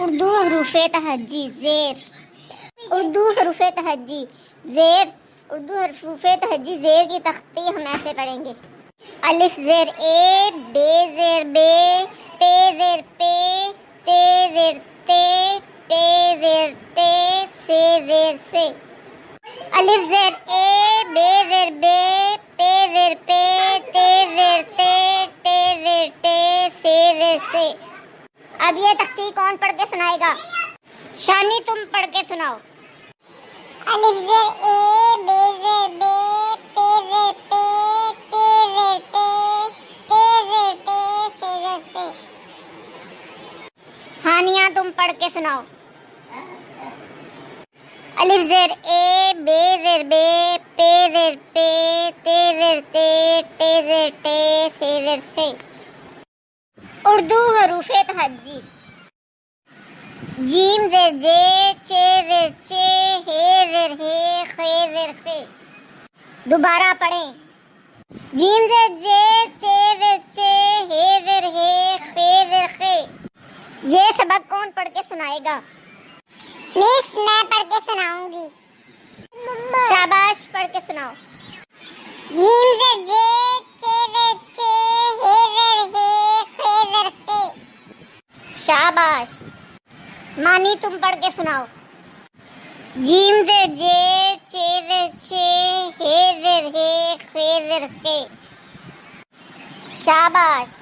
اردو حروف تہجی زیر. اردو حروف تہجی زیر. اردو حروف تہجی زیر کی تختی ہم ایسے پڑھیں گے. الف زیر اے، بے زیر بے، پے زیر پے، تے زیر تے، ٹے زیر ٹے، سے زیر سے. الف زیر اے، بے زیر بے، پے زیر پے، تے زیر تے، ٹے زیر ٹے، سے زیر سے. اب یہ تختی کون پڑھ کے سنائے گا؟ شانی تم پڑھ کے سناؤ. الف زیر اے، بے زیر بے، پے زیر پے، تے زیر تے، ٹے زیر ٹے، سے زیر سے. ہانیہ تم پڑھ کے سناؤ. الف زیر اے، بے زیر بے، پے زیر پے، تے زیر تے، ٹے زیر ٹے، سے زیر سے. اردو حروف تہجی. جیم زیر جے، چے زیر چے، ہے زیر ہے، خے زیر خے. دوبارہ پڑھیں. جیم زیر جے، چے زیر چے، ہے زیر ہے، خے زیر خے. یہ سبق کون پڑھ کے سنائے گا؟ مس میں پڑھ کے سناؤں گی. شاباش پڑھ کے سناؤ. جیم زیر جے، چے زیر چے، ہے زیر ہے، خے زیر خے. شاباش. مانی تم پڑھ کے سناؤ. جیم زیر جے، چے زیر چے، ہے زیر ہے، خے زیر خے. شاباش.